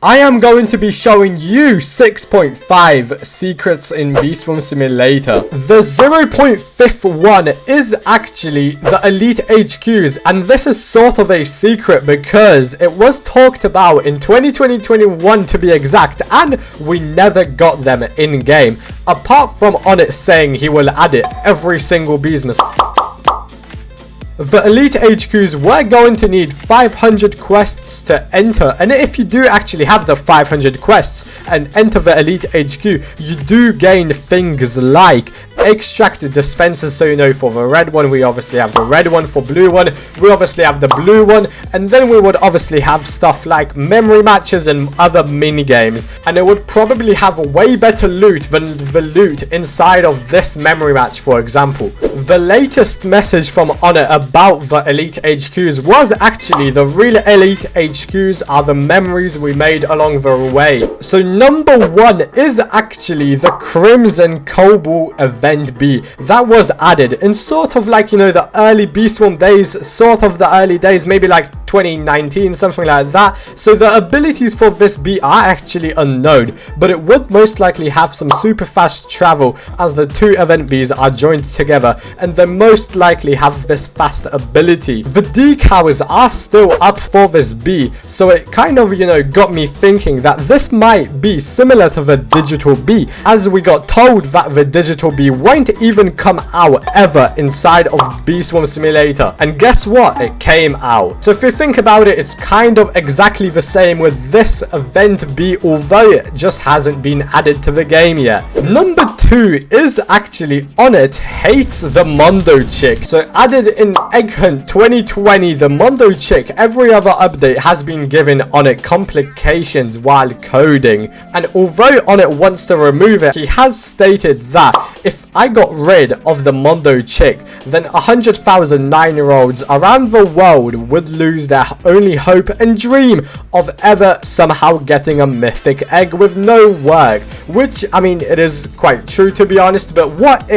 I am going to be showing you 6.5 secrets in Beast Wars Simulator. The 0.5th one is actually the Elite HQs, and this is sort of a secret because it was talked about in 2020-21 to be exact, and we never got them in game, apart from on it saying he will add it every single business. The Elite HQs, we're going to need 500 quests to enter, and if you do actually have the 500 quests and enter the Elite HQ, you do gain things like extract dispensers. So you know, for the red one we obviously have the red one, for blue one we obviously have the blue one, and then we would obviously have stuff like memory matches and other mini games, and it would probably have way better loot than the loot inside of this memory match. For example, the latest message from Honor about the Elite HQs was actually the real Elite HQs are the memories we made along the way. So number one is actually the Crimson Cobalt event B that was added in sort of like, you know, the early Beast Wars days, sort of the early days, maybe like 2019, something like that. So the abilities for this B are actually unknown, but it would most likely have some super fast travel as the two event Bs are joined together, and they most likely have this fast ability. The decals are still up for this B, so it kind of, you know, got me thinking that this might be similar to the digital B, as we got told that the digital B won't even come out ever inside of Beast Wars Simulator, and guess what, it came out. So if you think about it, it's kind of exactly the same with this event B, although it just hasn't been added to the game yet. Number two is actually On It hates the Mondo chick. So added in Egg Hunt 2020, the Mondo chick, every other update has been given On It complications while coding, and although On It wants to remove it, he has stated that if I got rid of the Mondo chick, then 100,000 9-year-olds around the world would lose their only hope and dream of ever somehow getting a mythic egg with no work. Which, I mean, it is quite true to be honest, but what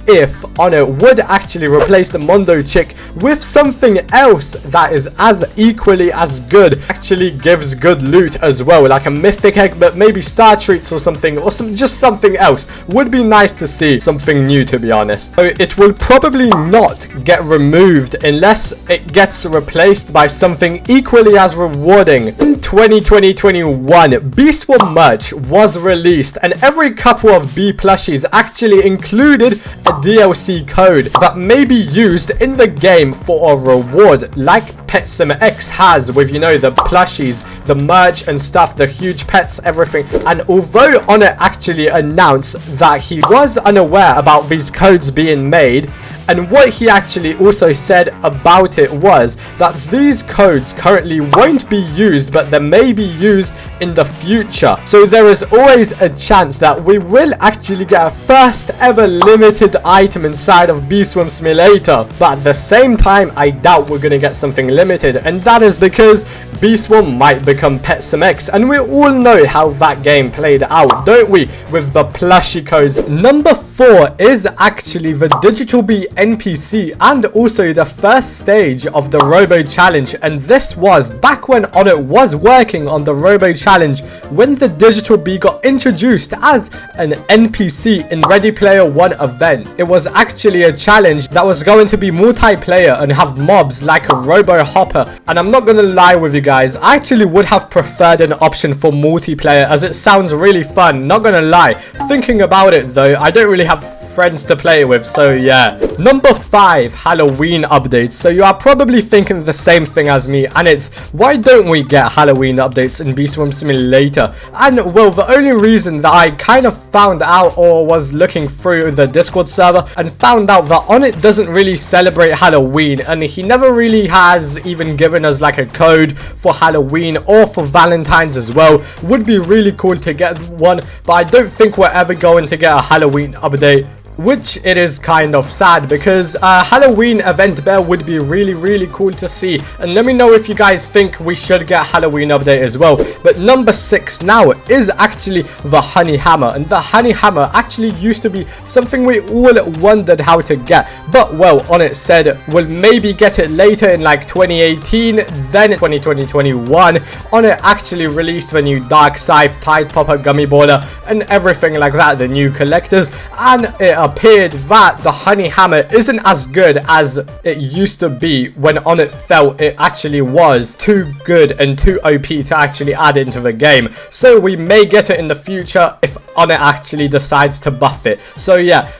if Honor would actually replace the Mondo chick with something else that is as equally as good, actually gives good loot as well, like a mythic egg, but maybe star treats or something, or just something else. Would be nice to see something new, to be honest. So it will probably not get removed unless it gets replaced by something equally as rewarding. In 2020-21, Beast Wars merch was released, and every couple of B plushies actually included a DLC code that may be used in the game for a reward, like PetSimX has with, you know, the plushies, the merch and stuff, the huge pets, everything. And although Honor actually announced that he was unaware about these codes being made, and what he actually also said about it was that these codes currently won't be used, but they may be used in the future. So there is always a chance that we will actually get a first ever limited item inside of Beast Wars Simulator. But at the same time, I doubt we're going to get something limited, and that is because Beast Wars might become PetSimX, and we all know how that game played out, don't we, with the plushie codes. Number 4 is actually the Digital B NPC, and also the first stage of the Robo challenge, and this was back when Honor was working on the Robo challenge, when the Digital B got introduced as an NPC in Ready Player One event. It was actually a challenge that was going to be multiplayer and have mobs like a Robo Hopper, and I'm not gonna lie with you guys, I actually would have preferred an option for multiplayer, as it sounds really fun, not gonna lie. Thinking about it though, I don't really have friends to play with, so yeah. Number 5, Halloween updates. So you are probably thinking the same thing as me, and it's, why don't we get Halloween updates in Beast Wars Simulator? And well, the only reason that I kind of found out, or was looking through the Discord server and found out that On It doesn't really celebrate Halloween, and he never really has even given us like a code for Halloween or for Valentine's as well. Would be really cool to get one, but I don't think we're ever going to get a Halloween update which it is kind of sad, because a Halloween event bear would be really cool to see. And let me know if you guys think we should get Halloween update as well. But number 6 now is actually the honey hammer, and the honey hammer actually used to be something we all wondered how to get, but well, on it said we'll maybe get it later in like 2018, then 2021. On it actually released the new dark scythe, tide popper, gummy baller, and everything like that, the new collectors, and it appeared that the honey hammer isn't as good as it used to be when on it felt it actually was too good and too OP to actually add into the game. So we may get it in the future if on it actually decides to buff it. So yeah,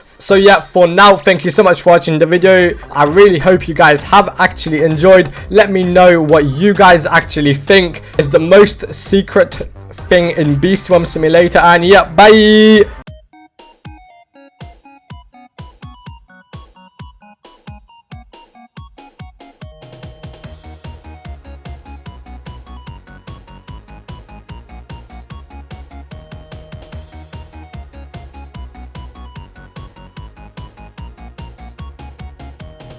for now, thank you so much for watching the video. I really hope you guys have actually enjoyed. Let me know what you guys actually think is the most secret thing in Beast Swamp Simulator, and yeah, bye.